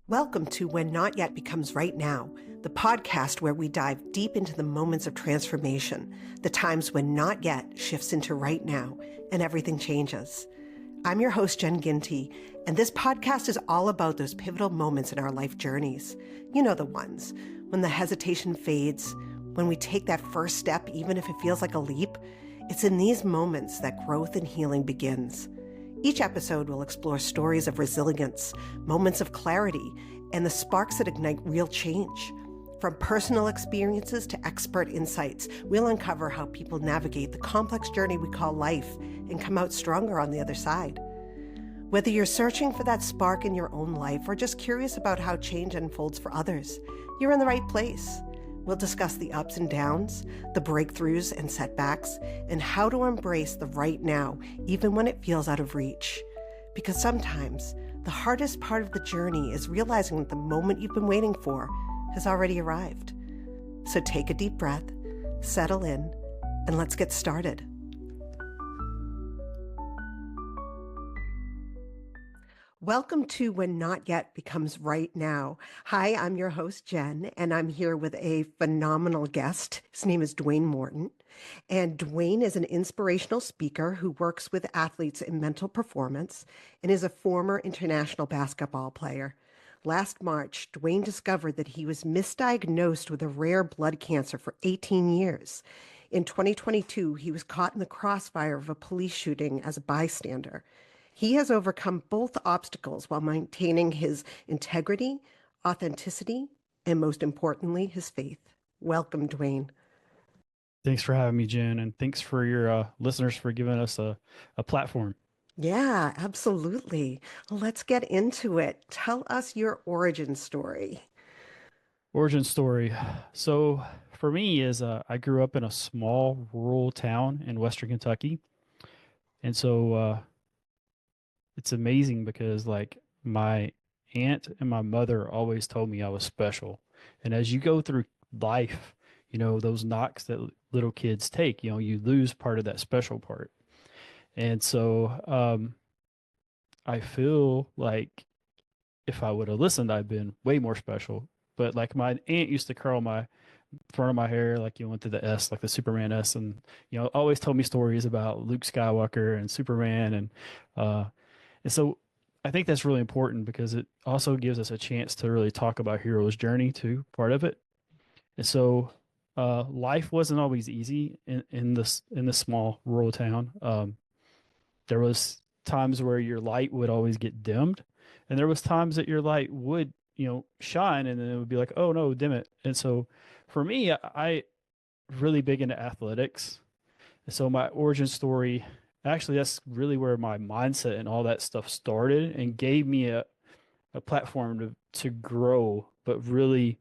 Welcome to When Not Yet Becomes Right Now, the podcast where we dive deep into the moments of transformation, the times when not yet shifts into right now and everything changes. I'm your host, Jen Ginty, and this podcast is all about those pivotal moments in our life journeys. You know the ones, when the hesitation fades, when we take that first step, even if it feels like a leap. It's in these moments that growth and healing begins. Each episode will explore stories of resilience, moments of clarity, and the sparks that ignite real change. From personal experiences to expert insights, we'll uncover how people navigate the complex journey we call life and come out stronger on the other side. Whether you're searching for that spark in your own life or just curious about how change unfolds for others, you're in the right place. We'll discuss the ups and downs, the breakthroughs and setbacks, and how to embrace the right now, even when it feels out of reach. Because sometimes the hardest part of the journey is realizing that the moment you've been waiting for has already arrived. So take a deep breath, settle in, and let's get started. Welcome to When Not Yet Becomes Right Now. Hi, I'm your host, Jen, and I'm here with a phenomenal guest. His name is Dwayne Morton, and Dwayne is an inspirational speaker who works with athletes in mental performance and is a former international basketball player. Last March, Dwayne discovered that he was misdiagnosed with a rare blood cancer for 18 years. In 2022, he was caught in the crossfire of a police shooting as a bystander. He has overcome both obstacles while maintaining his integrity, authenticity, and most importantly, his faith. Welcome, Dwayne. Thanks for having me, Jen, and thanks for your listeners for giving us a platform. Yeah, absolutely. Let's get into it. Tell us your origin story. Origin story. So for me is I grew up in a small rural town in Western Kentucky. And so it's amazing because like my aunt and my mother always told me I was special. And as you go through life, you know, those knocks that little kids take, you know, you lose part of that special part. And so I feel like if I would have listened, I'd been way more special. But like my aunt used to curl my front of my hair, like you went to the S, like the Superman S, and you know, always told me stories about Luke Skywalker and Superman, and so I think that's really important because it also gives us a chance to really talk about hero's journey too, part of it. And so life wasn't always easy in this small rural town. There was times where your light would always get dimmed, and there was times that your light would, you know, shine, and then it would be like, oh no, dim it. And so for me, I really big into athletics. And so my origin story, actually, that's really where my mindset and all that stuff started and gave me a platform to grow, but really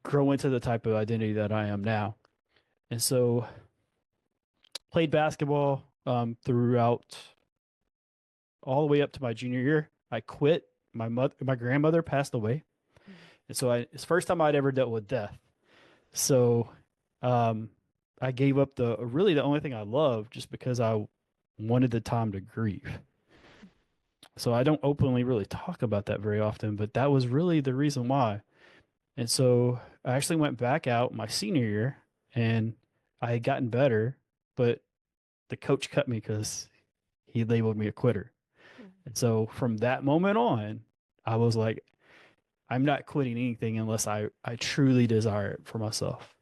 grow into the type of identity that I am now. And so played basketball throughout all the way up to my junior year. I quit. My grandmother passed away, and so it's the first time I'd ever dealt with death. So I gave up the only thing I loved just because I wanted the time to grieve. So I don't openly really talk about that very often, but that was really the reason why. And so I actually went back out my senior year, and I had gotten better, but the coach cut me because he labeled me a quitter. And so from that moment on, I was like, I'm not quitting anything unless I truly desire it for myself.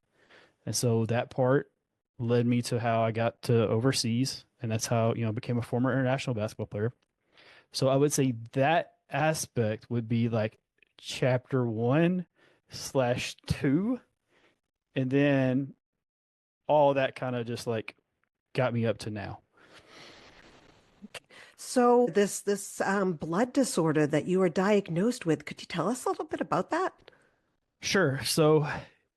And so that part led me to how I got to overseas. And that's how, you know, I became a former international basketball player. So I would say that aspect would be like chapter 1/2. And then all that kind of just like got me up to now. So this blood disorder that you were diagnosed with, could you tell us a little bit about that? Sure. So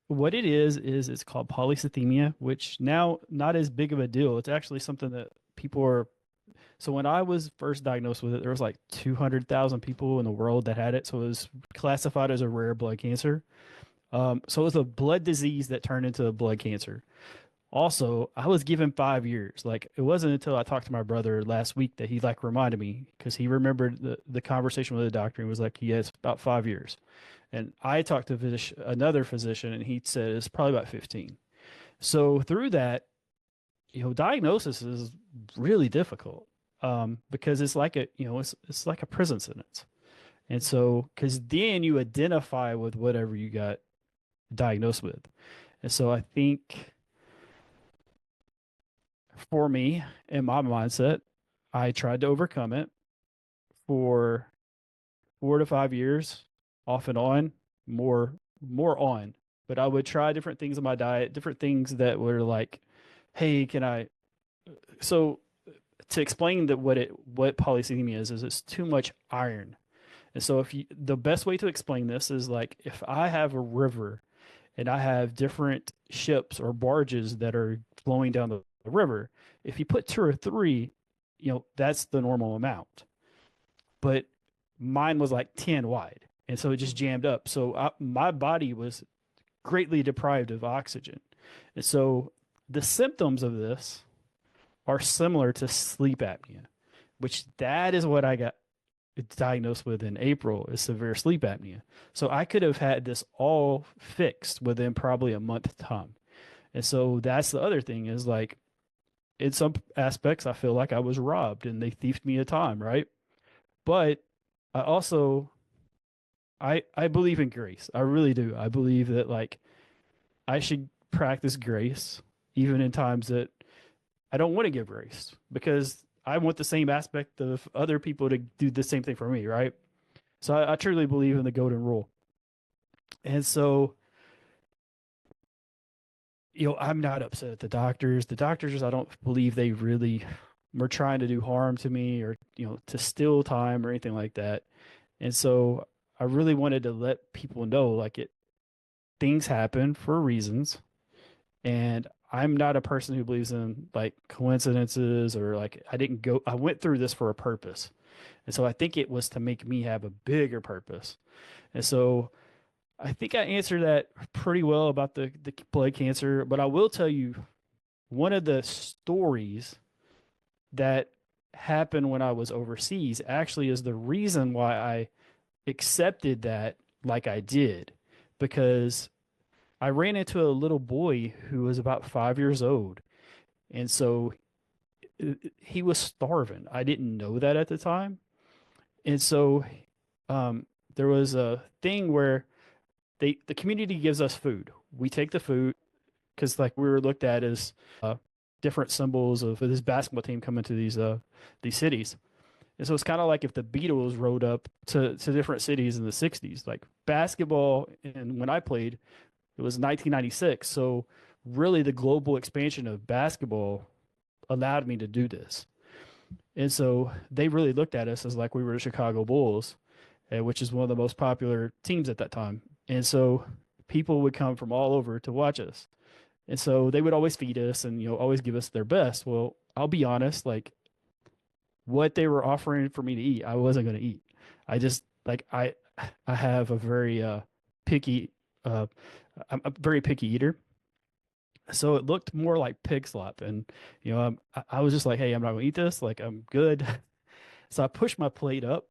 what it is it's called polycythemia, which now not as big of a deal. It's actually something that people are. So when I was first diagnosed with it, there was like 200,000 people in the world that had it. So it was classified as a rare blood cancer. So it was a blood disease that turned into a blood cancer. Also, I was given 5 years. Like it wasn't until I talked to my brother last week that he like reminded me because he remembered the conversation with the doctor and was like, he has about 5 years. And I talked to another physician and he said it's probably about 15. So through that, diagnosis is really difficult because it's like it's like a prison sentence. And so, because then you identify with whatever you got diagnosed with. And so I think for me, in my mindset, I tried to overcome it for 4 to 5 years, off and on, more on. But I would try different things in my diet, different things that were like, hey, can I? So to explain that what polycythemia is it's too much iron. And so the best way to explain this is like if I have a river and I have different ships or barges that are flowing down the river, if you put two or three, that's the normal amount. But mine was like 10 wide. And so it just jammed up. So my body was greatly deprived of oxygen. And so the symptoms of this are similar to sleep apnea, which that is what I got diagnosed with in April is severe sleep apnea. So I could have had this all fixed within probably a month time. And so that's the other thing is like in some aspects I feel like I was robbed and they thieved me a time, right? But I also I believe in grace. I really do. I believe that like I should practice grace even in times that I don't want to give grace because I want the same aspect of other people to do the same thing for me, right? So I truly believe in the golden rule. And so, I'm not upset at the doctors. The doctors, I don't believe they really were trying to do harm to me or, to steal time or anything like that. And so I really wanted to let people know like things happen for reasons. And I'm not a person who believes in like coincidences or like I went through this for a purpose. And so I think it was to make me have a bigger purpose. And so I think I answered that pretty well about the blood cancer, but I will tell you one of the stories that happened when I was overseas actually is the reason why I accepted that like I did because I ran into a little boy who was about 5 years old. And so he was starving. I didn't know that at the time. And so um, there was a thing where the community gives us food. We take the food because like we were looked at as different symbols of this basketball team coming to these cities. And so it's kind of like if the Beatles rode up to different cities in the 60s, like basketball. And when I played, it was 1996. So really the global expansion of basketball allowed me to do this. And so they really looked at us as like we were the Chicago Bulls, which is one of the most popular teams at that time. And so people would come from all over to watch us. And so they would always feed us and always give us their best. Well, I'll be honest, like what they were offering for me to eat, I wasn't going to eat. I just like I have a very picky uh I'm a very picky eater. So it looked more like pig slop and I was just like, hey, I'm not going to eat this, like I'm good. So I pushed my plate up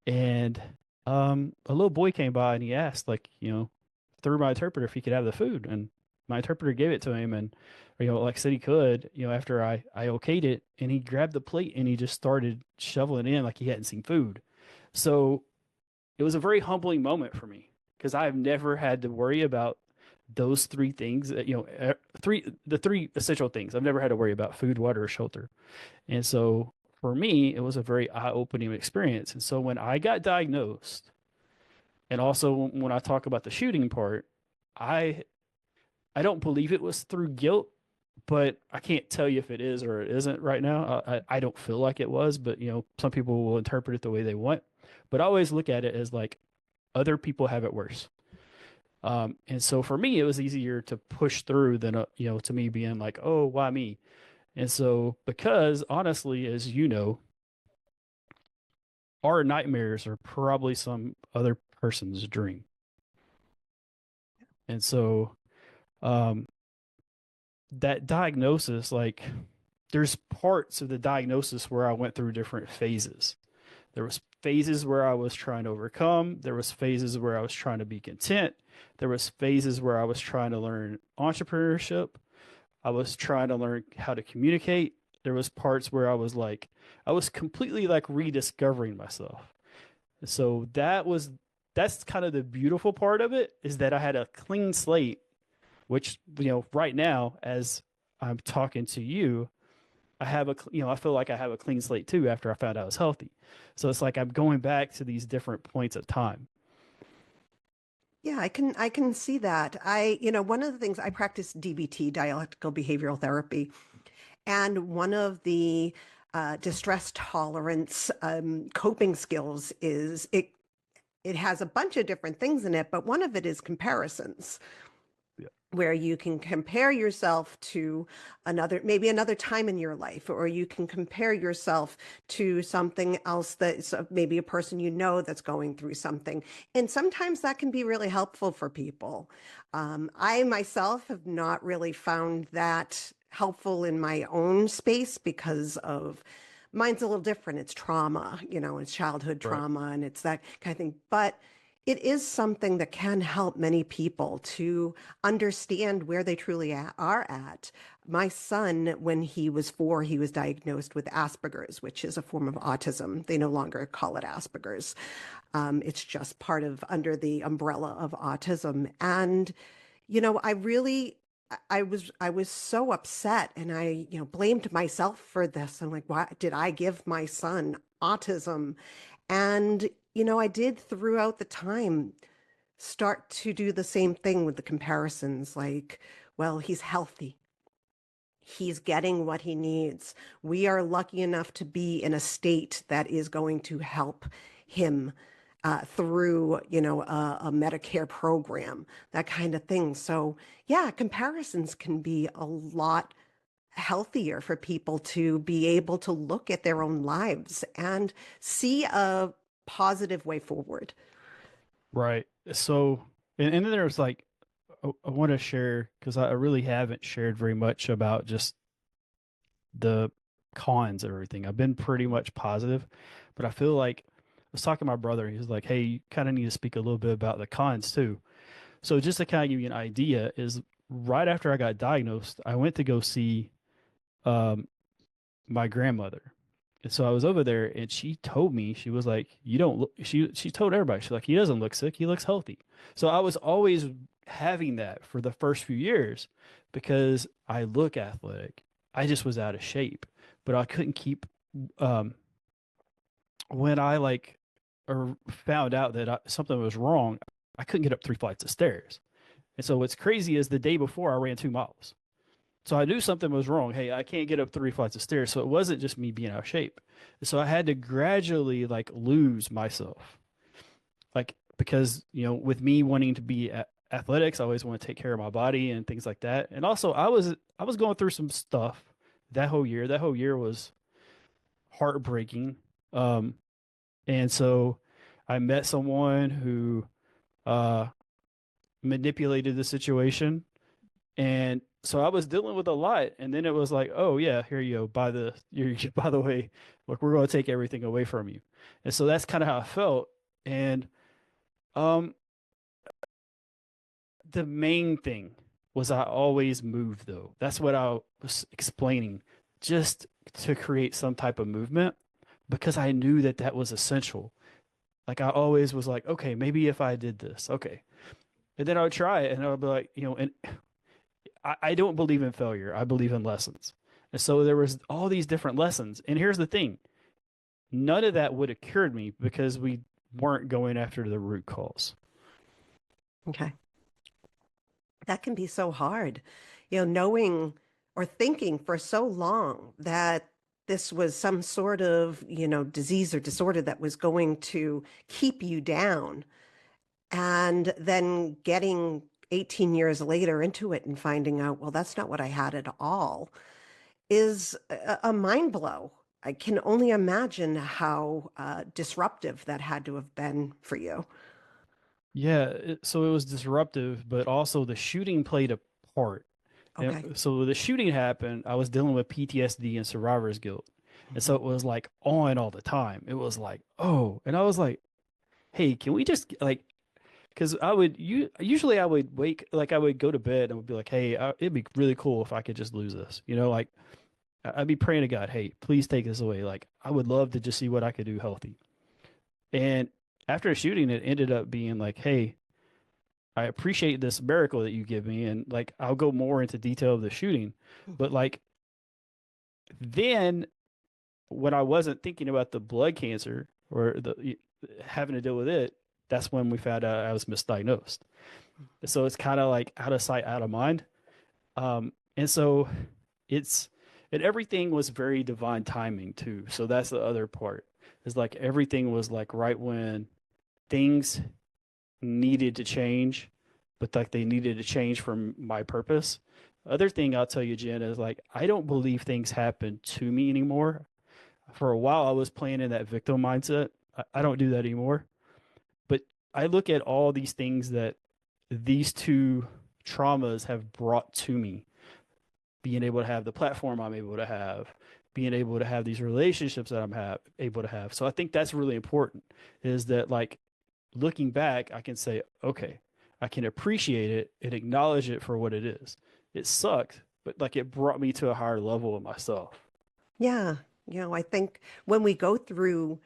and a little boy came by and he asked like, through my interpreter if he could have the food and my interpreter gave it to him and like said he could, after I okayed it and he grabbed the plate and he just started shoveling it in like he hadn't seen food. So it was a very humbling moment for me because I've never had to worry about those three things, the three essential things. I've never had to worry about food, water, or shelter. And so for me, it was a very eye-opening experience. And so when I got diagnosed, and also when I talk about the shooting part, I I don't believe it was through guilt, but I can't tell you if it is or it isn't right now. I don't feel like it was, but some people will interpret it the way they want. But I always look at it as like other people have it worse. And so for me, it was easier to push through than to me being like, oh, why me? And so because honestly, as you know, our nightmares are probably some other person's dream. And so um that diagnosis, like there's parts of the diagnosis where I went through different phases. There was phases where I was trying to overcome. There was phases where I was trying to be content. There was phases where I was trying to learn entrepreneurship. I was trying to learn how to communicate. There was parts where I was completely like rediscovering myself. So that's kind of the beautiful part of it, is that I had a clean slate, which, right now, as I'm talking to you, I have I feel like I have a clean slate too after I found out I was healthy. So it's like I'm going back to these different points of time. Yeah, I can see that. One of the things I practice DBT, dialectical behavioral therapy, and one of the distress tolerance coping skills is it has a bunch of different things in it, but one of it is comparisons, Yeah. where you can compare yourself to maybe another time in your life, or you can compare yourself to something else that's maybe a person that's going through something. And sometimes that can be really helpful for people. I myself have not really found that helpful in my own space because of mine's a little different. It's trauma, it's childhood Right. trauma and it's that kind of thing. But it is something that can help many people to understand where they truly are at. My son, when he was 4, he was diagnosed with Asperger's, which is a form of autism. They no longer call it Asperger's. It's just part of under the umbrella of autism. And, I really, I was so upset, and I, blamed myself for this. I'm like, why did I give my son autism? And, I did throughout the time start to do the same thing with the comparisons, like, well, he's healthy. He's getting what he needs. We are lucky enough to be in a state that is going to help him through, a Medicare program, that kind of thing. So, yeah, comparisons can be a lot healthier for people to be able to look at their own lives and see a positive way forward. Right. So, and then there's like, I want to share because I really haven't shared very much about just the cons of everything. I've been pretty much positive, but I feel like I was talking to my brother. He was like, "Hey, you kind of need to speak a little bit about the cons too." So just to kind of give you an idea, is right after I got diagnosed, I went to go see um, my grandmother. And so I was over there and she told me, she was like, "You don't look," she told everybody, she's like, "He doesn't look sick, he looks healthy." So I was always having that for the first few years because I look athletic. I just was out of shape, but I couldn't keep um when I like or found out that something was wrong, I couldn't get up 3 flights of stairs. And so what's crazy is the day before I ran 2 miles. So I knew something was wrong. Hey, I can't get up 3 flights of stairs. So it wasn't just me being out of shape. So I had to gradually like lose myself. Like, because, with me wanting to be athletics, I always want to take care of my body and things like that. And also I was going through some stuff that whole year. That whole year was heartbreaking. Um, and so I met someone who uh manipulated the situation. And so I was dealing with a lot, and then it was like, oh yeah, here you go. By the way, look, we're going to take everything away from you. And so that's kind of how I felt. And um, the main thing was I always moved though. That's what I was explaining, just to create some type of movement because I knew that that was essential. Like I always was like, okay, maybe if I did this, okay, and then I would try it, and I would be like, and I don't believe in failure. I believe in lessons. And so there was all these different lessons. And here's the thing. None of that would have cured me because we weren't going after the root cause. Okay. That can be so hard, knowing or thinking for so long that this was some sort of, disease or disorder that was going to keep you down. And then getting 18 years later into it and finding out, well, that's not what I had at all, is a mind blow. I can only imagine how disruptive that had to have been for you. Yeah, so it was disruptive, but also the shooting played a part. Okay. So the shooting happened, I was dealing with PTSD and survivor's guilt. And so Mhm. it was like on all the time. It was like, oh, and I was like, hey, can we just like, because usually I would I would go to bed and would be like, hey, it'd be really cool if I could just lose this, like I'd be praying to God, hey, please take this away. Like I would love to just see what I could do healthy. And after the shooting, it ended up being like, hey, I appreciate this miracle that you give me, and like I'll go more into detail of the shooting, but Mhm. like then when I wasn't thinking about the blood cancer or the having to deal with it, that's when we found out I was misdiagnosed. So it's kind of like out of sight, out of mind. And so it's and everything was very divine timing too. So that's the other part. Is like everything was like right when things needed to change, but like they needed to change for my purpose. Other thing I'll tell you, Jen, is like I don't believe things happen to me anymore. For a while, I was playing in that victim mindset. I don't do that anymore. But I look at all these things that these two traumas have brought to me, being able to have the platform I'm able to have, being able to have these relationships that able to have. So I think that's really important is that like looking back, I can say, okay, I can appreciate it and acknowledge it for what it is. It sucked, but like it brought me to a higher level of myself. Yeah. I think when we go through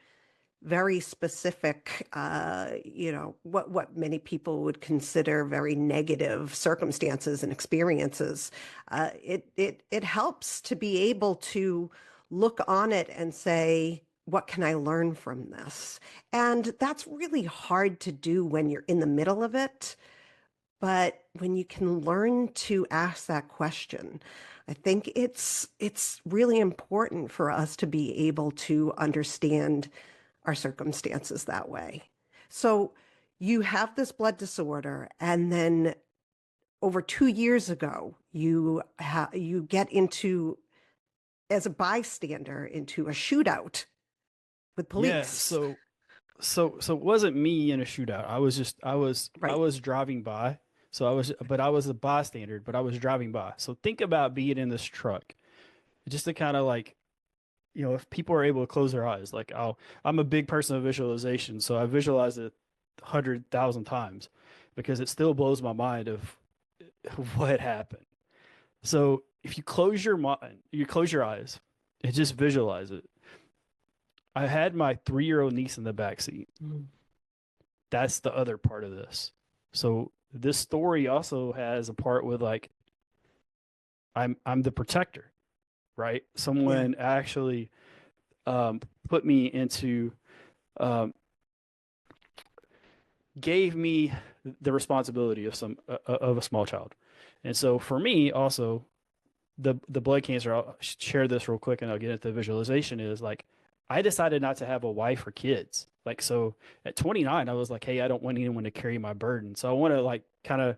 very specific, what many people would consider very negative circumstances and experiences, it helps to be able to look on it and say, what can I learn from this? And that's really hard to do when you're in the middle of it. But when you can learn to ask that question, I think it's really important for us to be able to understand our circumstances that way. So you have this blood disorder, and then over 2 years ago, you get into as a bystander into a shootout with Yeah, police. so it wasn't me in a shootout. I Right. was driving by. I was a bystander, but I was driving by. So think about being in this truck, just to kind of like, if people are able to close their eyes, like I'm a big person of visualization, so I visualize it 100,000 times because it still blows my mind of what happened. So if you close your mind, you close your eyes and just visualize it. I had my 3-year-old niece in the back seat. Mm. That's the other part of this. So this story also has a part with like I'm the protector, right? Yeah. Someone actually um, put me into um, gave me the responsibility of some of a small child, and so for me also the blood cancer. I'll share this real quick, and I'll get into the visualization. Is like I decided not to have a wife or kids. Like so at 29, I was like, hey, I don't want anyone to carry my burden, so I want to like kind of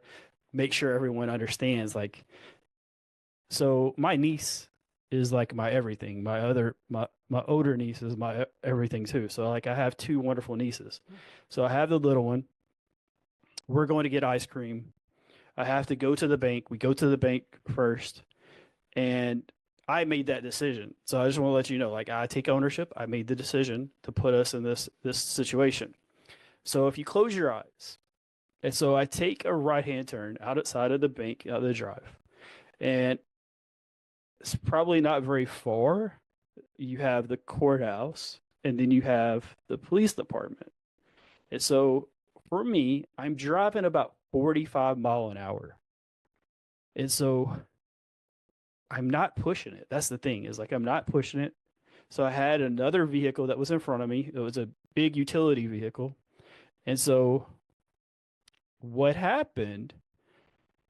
make sure everyone understands like so my niece is like my everything. My older niece is my everything too. So like I have two wonderful nieces. So I have the little one. We're going to get ice cream. I have to go to the bank. We go to the bank first, and I made that decision. So I just want to let you know, like I take ownership. I made the decision to put us in this situation. So if you close your eyes, and so I take a right hand turn outside of the bank, out of the drive, and it's probably not very far. You have the courthouse, and then you have the police department. And so for me, I'm driving about 45 mile an hour. And so I'm not pushing it. That's the thing is like I'm not pushing it. So I had another vehicle that was in front of me. It was a big utility vehicle. And so what happened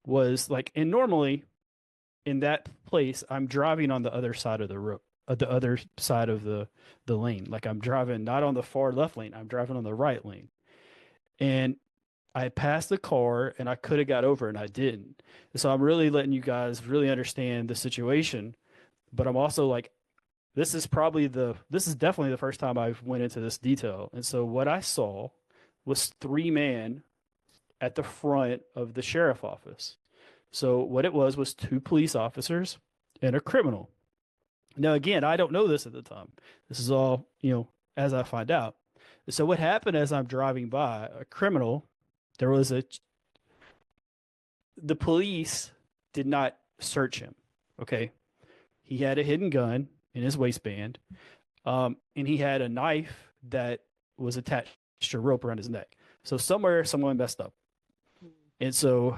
was like, and normally in that place, I'm driving on the other side of the road, the other side of the lane. Like I'm driving not on the far left lane, I'm driving on the right lane. And I passed the car and I could have got over and I didn't. And so I'm really letting you guys really understand the situation. But I'm also like, this is definitely the first time I've went into this detail. And so what I saw was three men at the front of the sheriff office. So what it was two police officers and a criminal. Now, again, I don't know this at the time. This is all, as I find out. So what happened as I'm driving by a criminal, there was the police did not search him. Okay. He had a hidden gun in his waistband. And he had a knife that was attached to a rope around his neck. So somewhere someone messed up. And so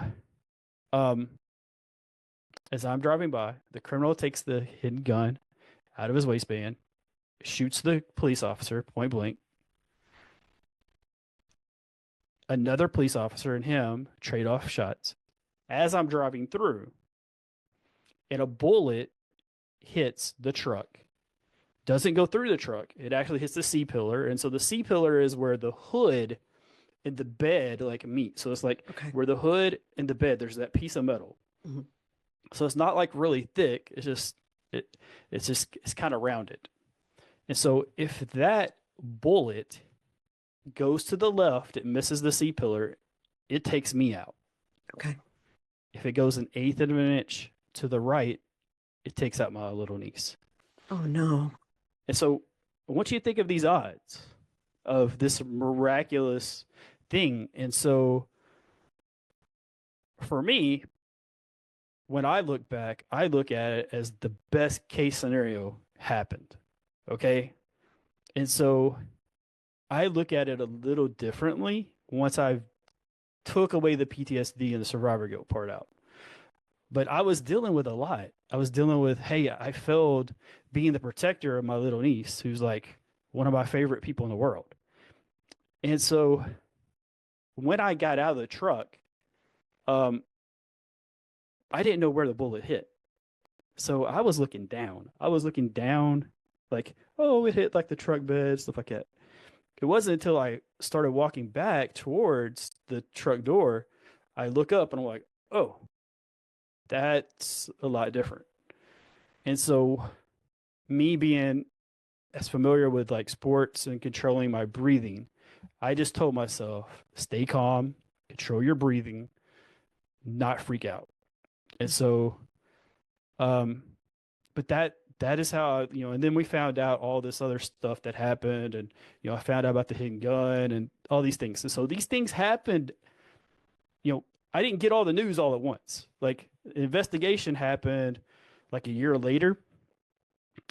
as I'm driving by, the criminal takes the hidden gun out of his waistband, shoots the police officer point blank. Another police officer and him trade off shots as I'm driving through, and a bullet hits the truck. Doesn't go through the truck. It actually hits the C-pillar. And so the C-pillar is where the hood and the bed like meet. So it's like where the hood and the bed, there's that piece of metal. Mm-hmm. So it's not like really thick. It's kind of rounded. And so if that bullet goes to the left, it misses the C-pillar, it takes me out. Okay. If it goes an eighth of an inch to the right, it takes out my little niece. Oh, no. And so I want you to think of these odds of this miraculous thing. And so for me, when I look back, I look at it as the best case scenario happened. Okay. And so I look at it a little differently once I've took away the PTSD and the survivor guilt part out. But I was dealing with a lot. I was dealing with, hey, I failed being the protector of my little niece, who's like one of my favorite people in the world. And so when I got out of the truck, I didn't know where the bullet hit. So I was looking down. Like, oh, it hit like the truck bed, stuff like that. It wasn't until I started walking back towards the truck door, I look up and I'm like, oh, that's a lot different. And so me being as familiar with like sports and controlling my breathing, I just told myself, stay calm, control your breathing, not freak out. And so, but that is how, and then we found out all this other stuff that happened. And, I found out about the hidden gun and all these things. And so these things happened, I didn't get all the news all at once. Like the investigation happened like a year later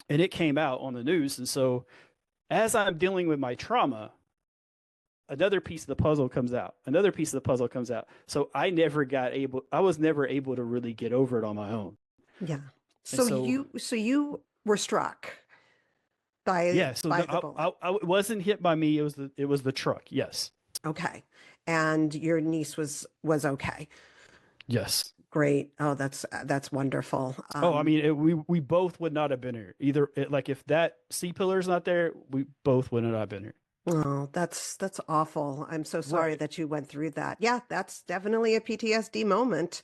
and it came out on the news. And so as I'm dealing with my trauma, another piece of the puzzle comes out. So I was never able to really get over it on my own. Yeah. So you were struck by the bullet. It wasn't hit by me. It was the truck. Yes. Okay. And your niece was okay. Yes. Great. Oh, that's wonderful. I mean, we both would not have been here either. Like if that C-pillar is not there, we both would not have been here. Oh, that's awful. I'm so sorry that you went through that. Yeah, that's definitely a PTSD moment.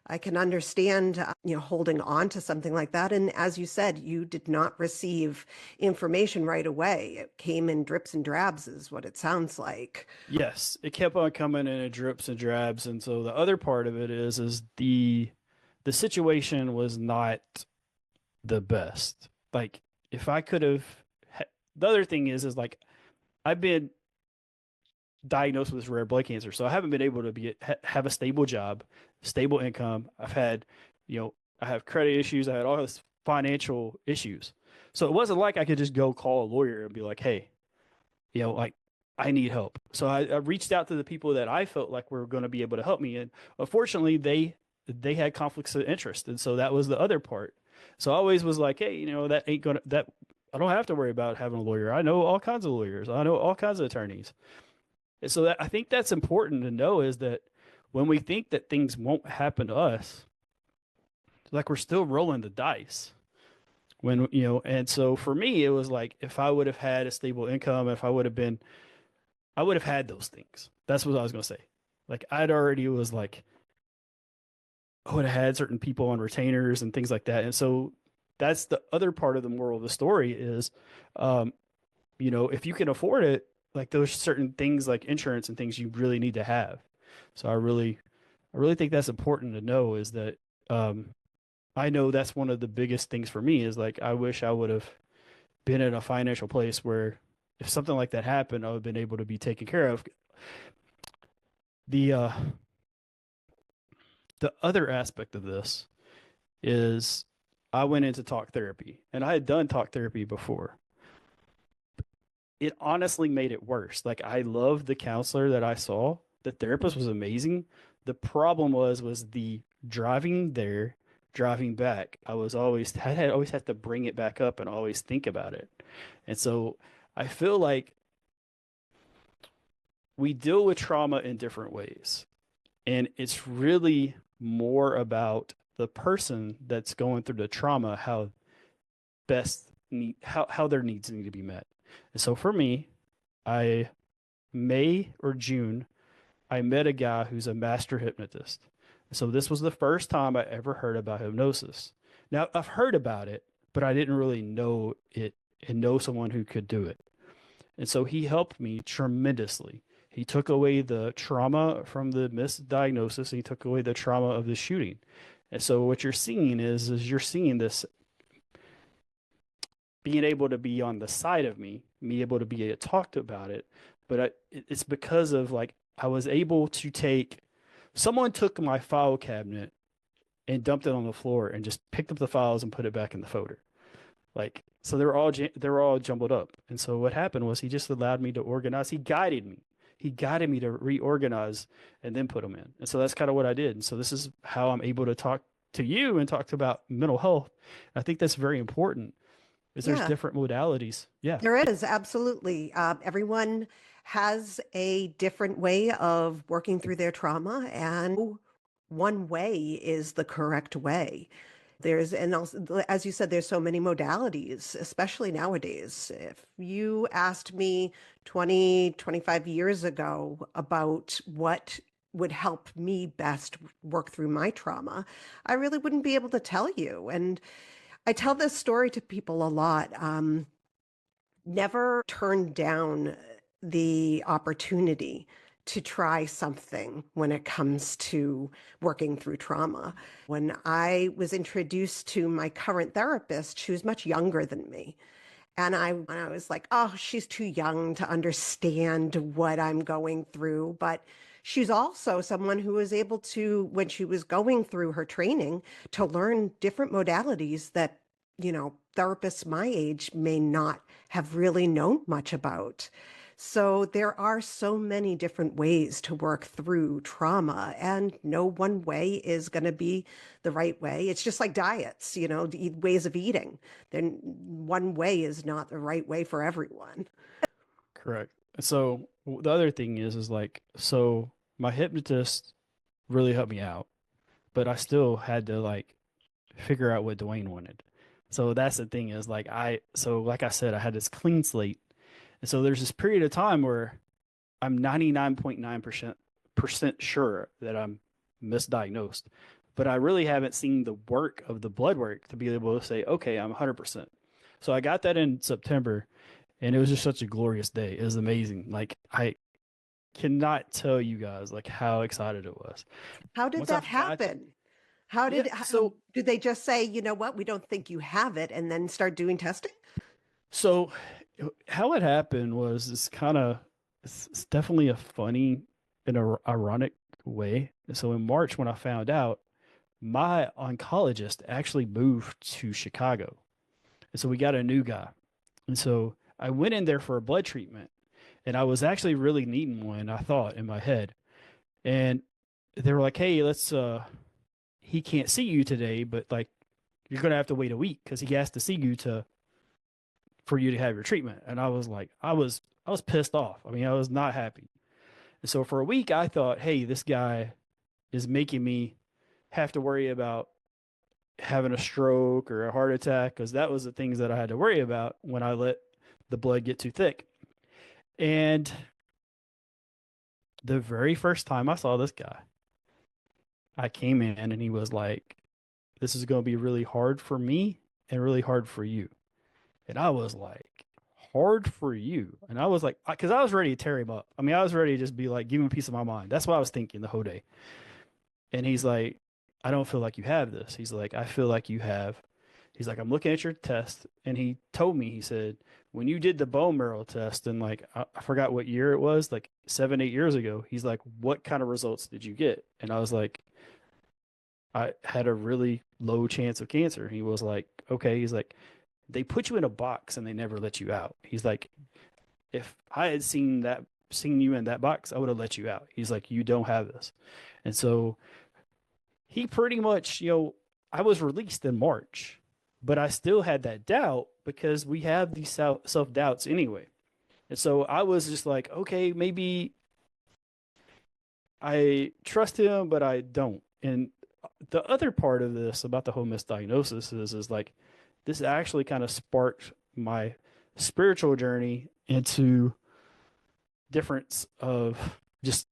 I can understand, holding on to something like that. And as you said, you did not receive information right away. It came in drips and drabs is what it sounds like. Yes, it kept on coming in drips and drabs. And so the other part of it is the situation was not the best. Like if I could have, the other thing is like, I've been diagnosed with rare blood cancer. So I haven't been able to have a stable job, stable income. I've had, I have credit issues. I had all this financial issues. So it wasn't like I could just go call a lawyer and be like, hey, like I need help. So I reached out to the people that I felt like were going to be able to help me. And unfortunately they had conflicts of interest. And so that was the other part. So I always was like, hey, I don't have to worry about having a lawyer. I know all kinds of lawyers. I know all kinds of attorneys. And so I think that's important to know is that when we think that things won't happen to us, like we're still rolling the dice. And so for me, it was like, if I would have had a stable income, I would have had those things. That's what I was going to say. Like I would have had certain people on retainers and things like that. And so that's the other part of the moral of the story is, if you can afford it, like those certain things like insurance and things you really need to have. So I really I really think that's important to know is that um, I know that's one of the biggest things for me is like I wish I would have been in a financial place where if something like that happened, I would have been able to be taken care of. The the other aspect of this is I went into talk therapy and I had done talk therapy before. It honestly made it worse. Like I loved the counselor that I saw. The therapist was amazing. The problem was the driving there, driving back. I had always had to bring it back up and always think about it. And so I feel like we deal with trauma in different ways. And it's really more about the person that's going through the trauma, how their needs need to be met. And so for me, I May or June, I met a guy who's a master hypnotist. So this was the first time I ever heard about hypnosis. Now I've heard about it, but I didn't really know it and know someone who could do it. And so he helped me tremendously. He took away the trauma from the misdiagnosis, and he took away the trauma of the shooting. And so what you're seeing is you're seeing this being able to be on the side of me able to be talked about it, but it's because of like I was able to take someone took my file cabinet and dumped it on the floor and just picked up the files and put it back in the folder. Like so they were all jumbled up. And so what happened was he just allowed me to organize. He guided me. He guided me to reorganize and then put them in. And so that's kind of what I did. And so this is how I'm able to talk to you and talk about mental health. I think that's very important is there's Yeah. different modalities. Yeah, There is, absolutely. Everyone has a different way of working through their trauma, and one way is the correct way. And also, as you said, there's so many modalities, especially nowadays. If you asked me 20, 25 years ago about what would help me best work through my trauma, I really wouldn't be able to tell you. And I tell this story to people a lot. Never turn down the opportunity to try something when it comes to working through trauma. When I was introduced to my current therapist, she was much younger than me. And I was like, oh, she's too young to understand what I'm going through. But she's also someone who was able to, when she was going through her training, to learn different modalities that, therapists my age may not have really known much about. So there are so many different ways to work through trauma, and no one way is going to be the right way. It's just like diets, ways of eating. Then one way is not the right way for everyone. correct. So the other thing is like, so my hypnotist really helped me out, but I still had to like figure out what Dwayne wanted. So that's the thing is like like I said, I had this clean slate. And so there's this period of time where I'm 99.9% sure that I'm misdiagnosed, but I really haven't seen the work of the blood work to be able to say, okay, I'm 100%. So I got that in September and it was just such a glorious day. It was amazing. Like I cannot tell you guys like how excited it was. How did Once I that got, happen? yeah, so Did they just say, you know what, we don't think you have it, and then start doing testing? So how it happened was it's definitely a funny and a ironic way. So in March when I found out, my oncologist actually moved to Chicago. And so we got a new guy. And so I went in there for a blood treatment and I was actually really needing one, I thought in my head. And they were like, "Hey, let's he can't see you today, but like you're going to have to wait a week cuz he has to see you to for you to have your treatment." And I was like, I was pissed off. I mean, I was not happy. And so for a week, I thought, hey, this guy is making me have to worry about having a stroke or a heart attack because that was the things that I had to worry about when I let the blood get too thick. And the very first time I saw this guy, I came in and he was like, this is going to be really hard for me and really hard for you. And I was like, hard for you. And I was like, because I was ready to tear him up. I mean, I was ready to just be like, give him a piece of my mind. That's what I was thinking the whole day. And he's like, I don't feel like you have this. He's like, I feel like you have. He's like, I'm looking at your test. And he told me, he said, when you did the bone marrow test and like, I forgot what year it was, like 7, 8 years ago, he's like, what kind of results did you get? And I was like, I had a really low chance of cancer. He was like, okay. He's like, they put you in a box and they never let you out. He's like, if I had seen you in that box, I would have let you out. He's like, you don't have this. And so he pretty much, I was released in March, but I still had that doubt because we have these self doubts anyway. And so I was just like, okay, maybe I trust him, but I don't. And the other part of this about the whole misdiagnosis is like, this actually kind of sparked my spiritual journey into difference of just,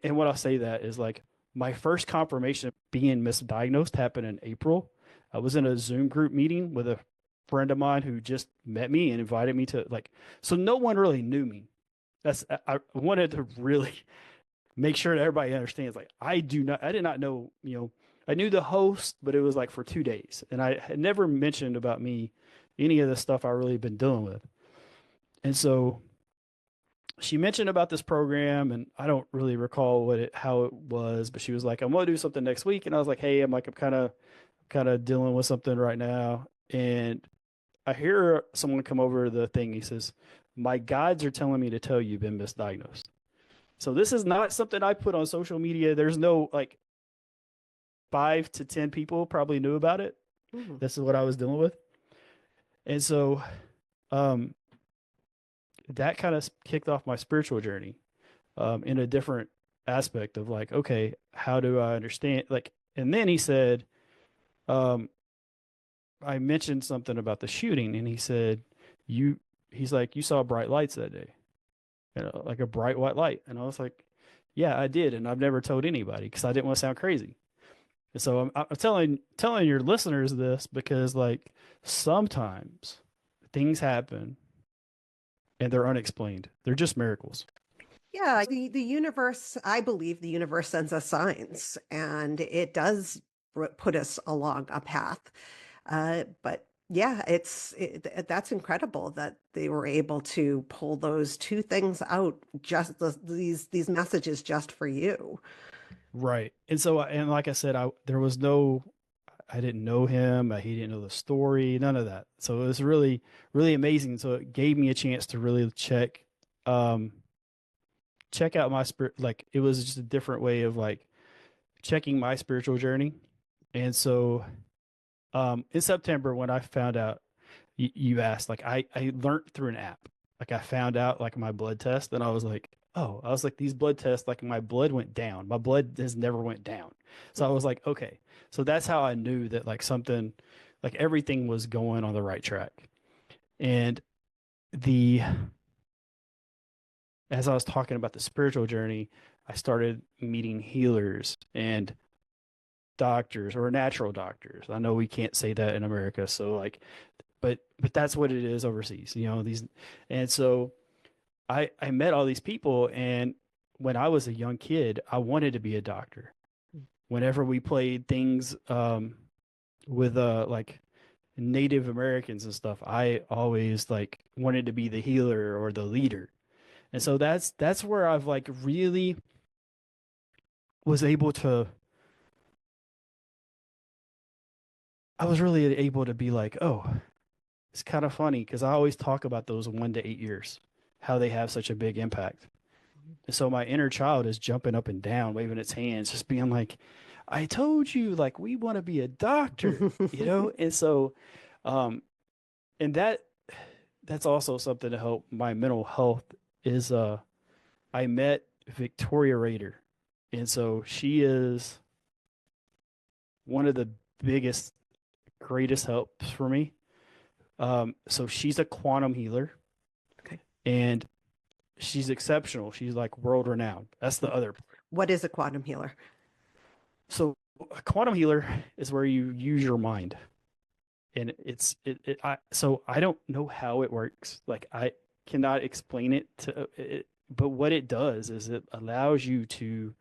and what I'll say that is like my first confirmation of being misdiagnosed happened in April. I was in a Zoom group meeting with a friend of mine who just met me and invited me to like, so no one really knew me. I wanted to really make sure that everybody understands. Like, I did not know, I knew the host, but it was like for 2 days. And I had never mentioned about me any of the stuff I really been dealing with. And so she mentioned about this program, and I don't really recall how it was, but she was like, I'm going to do something next week. And I was like, hey, I'm kind of dealing with something right now. And I hear someone come over the thing. He says, my guides are telling me to tell you you've been misdiagnosed. So this is not something I put on social media. There's no like 5 to 10 people probably knew about it. Mm-hmm. This is what I was dealing with. And so that kind of kicked off my spiritual journey in a different aspect of like, okay, how do I understand? Like, and then he said, I mentioned something about the shooting, and he said, he's like, you saw bright lights that day, like a bright white light. And I was like, yeah, I did. And I've never told anybody because I didn't want to sound crazy. And so I'm telling your listeners this because like sometimes things happen and they're unexplained. They're just miracles. Yeah, the universe, I believe the universe sends us signs, and it does put us along a path. But yeah, that's incredible that they were able to pull those two things out, just these messages just for you. Right. And so, and like I said, I didn't know him. He didn't know the story, none of that. So it was really, really amazing. So it gave me a chance to really check out my spirit. Like it was just a different way of like checking my spiritual journey. And so, in September, when I found out, you asked, like I learned through an app. Like I found out like my blood test, and I was like, oh, I was like, these blood tests, like my blood went down. My blood has never went down. So I was like, okay. So that's how I knew that like something, like everything was going on the right track. And as I was talking about the spiritual journey, I started meeting healers and doctors or natural doctors. I know we can't say that in America. So like, but that's what it is overseas, and so I met all these people, and when I was a young kid, I wanted to be a doctor. Whenever we played things with like Native Americans and stuff, I always like wanted to be the healer or the leader. And so that's where I've like really was able to I was really able to be like, oh, it's kind of funny because I always talk about those 1 to 8 years, how they have such a big impact. And so my inner child is jumping up and down, waving its hands, just being like, I told you, like, we want to be a doctor, And so, and that's also something to help my mental health is, I met Victoria Rader. And so she is one of the biggest, greatest helps for me. So she's a quantum healer. Okay. And she's exceptional. She's like world renowned. That's the other. What is a quantum healer? So a quantum healer is where you use your mind. And so I don't know how it works. Like I cannot explain it but what it does is it allows you to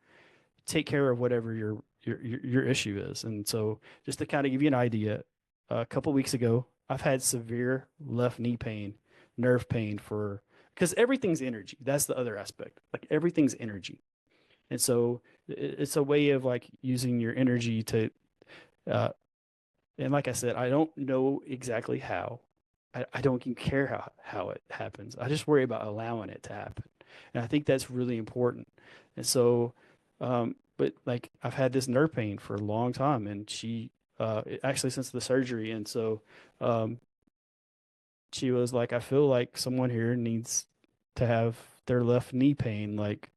take care of whatever your issue is. And so just to kind of give you an idea, a couple weeks ago, I've had severe left knee pain, nerve pain for because everything's energy. That's the other aspect. Like everything's energy. And so it's a way of like using your energy to and like I said, I don't know exactly how. I don't even care how it happens. I just worry about allowing it to happen. And I think that's really important. And so, but like I've had this nerve pain for a long time and actually since the surgery. And so, she was like, I feel like someone here needs to have their left knee pain, like,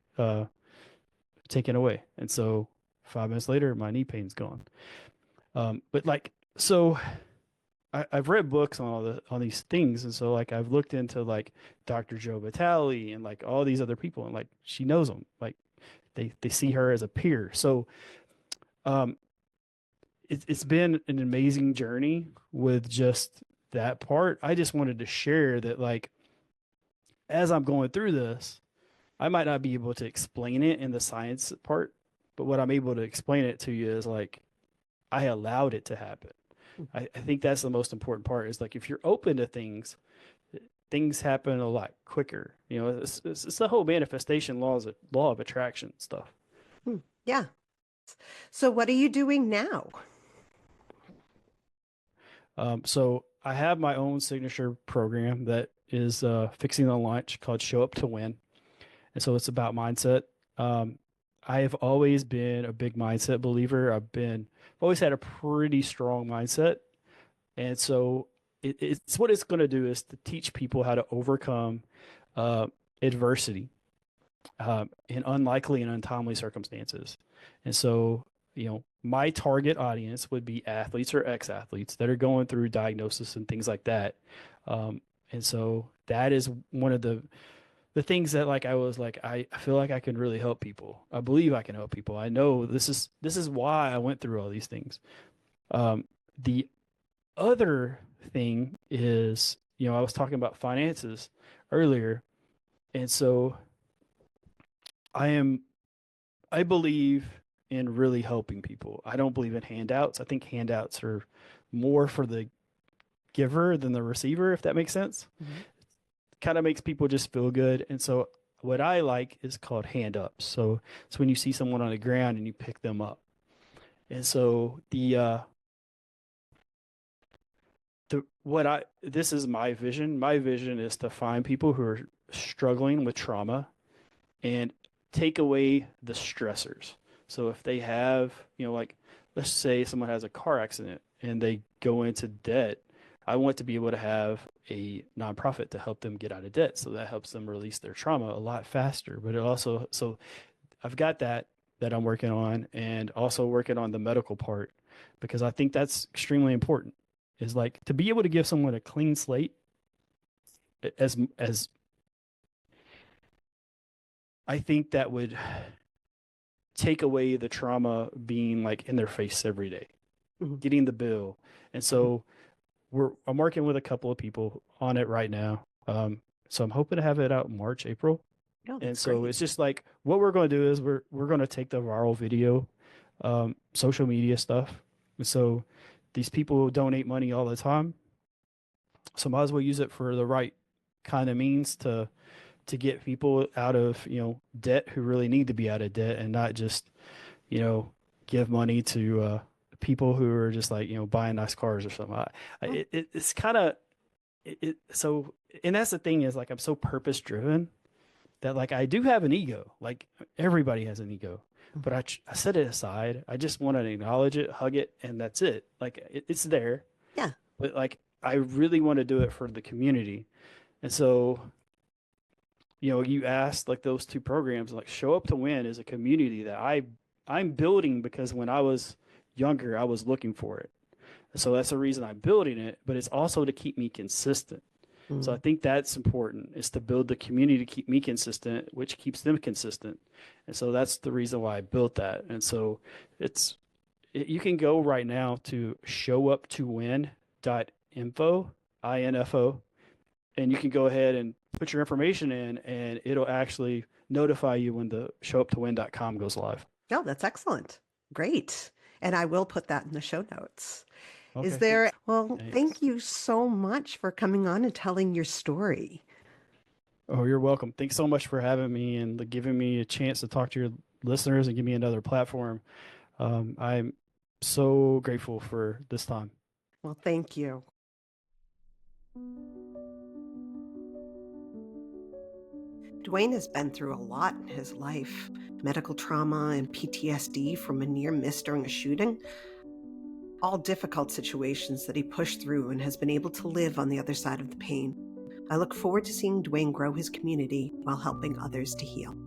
taken away. And so 5 minutes later, my knee pain's gone. But like, so I've read books on these things, and so like I've looked into like Dr. Joe Vitale and like all these other people, and like she knows them, like they see her as a peer. So um, it's been an amazing journey with just that part. I just wanted to share that like as I'm going through this, I might not be able to explain it in the science part, but what I'm able to explain it to you is like I allowed it to happen. I think that's the most important part is like if you're open to things, things happen a lot quicker. You know, it's the whole manifestation law of attraction stuff. Yeah. So what are you doing now? So I have my own signature program that is fixing the launch called Show Up to Win. And so it's about mindset. I have always been a big mindset believer. I've always had a pretty strong mindset. And so it's what it's going to do is to teach people how to overcome adversity in unlikely and untimely circumstances. And so, my target audience would be athletes or ex-athletes that are going through diagnosis and things like that. And so that is one of the things that like I was like I feel like I can really help people. I believe I can help people. I know this is why I went through all these things. The other thing is, I was talking about finances earlier, and so I believe in really helping people. I don't believe in handouts. I think handouts are more for the giver than the receiver, if that makes sense. Mm-hmm. Kind of makes people just feel good. And so what I like is called hand ups. So it's when you see someone on the ground and you pick them up. And so this is my vision. My vision is to find people who are struggling with trauma and take away the stressors. So if they have, like let's say someone has a car accident and they go into debt, I want to be able to have a nonprofit to help them get out of debt. So that helps them release their trauma a lot faster. But it also, so I've got that I'm working on, and also working on the medical part, because I think that's extremely important, is like to be able to give someone a clean slate as I think that would take away the trauma being like in their face every day, mm-hmm. getting the bill. And so I'm working with a couple of people on it right now. So I'm hoping to have it out in March, April. Oh, and so great. It's just like what we're going to do is we're going to take the viral video, social media stuff. And so these people donate money all the time. So might as well use it for the right kind of means to get people out of, debt who really need to be out of debt, and not just, give money to people who are just like, buying nice cars or something. It's kind of so, and that's the thing is like, I'm so purpose driven that like, I do have an ego, like everybody has an ego, but I set it aside. I just want to acknowledge it, hug it, and that's it. Like it's there. Yeah. But like, I really want to do it for the community. And so, you asked like those two programs, like Show Up to Win is a community that I'm building because when I was younger, I was looking for it. So that's the reason I'm building it, but it's also to keep me consistent. Mm-hmm. So I think that's important, is to build the community to keep me consistent, which keeps them consistent. And so that's the reason why I built that. And so you can go right now to showuptowin.info, INFO, and you can go ahead and put your information in, and it'll actually notify you when the showuptowin.com goes live. Oh, that's excellent. Great. And I will put that in the show notes. Is Okay. there, well, thank Thanks. you so much for coming on and telling your story. Oh, you're welcome. Thanks so much for having me and giving me a chance to talk to your listeners and give me another platform. I'm so grateful for this time. Well, thank you. Dwayne has been through a lot in his life: medical trauma and PTSD from a near miss during a shooting. All difficult situations that he pushed through and has been able to live on the other side of the pain. I look forward to seeing Dwayne grow his community while helping others to heal.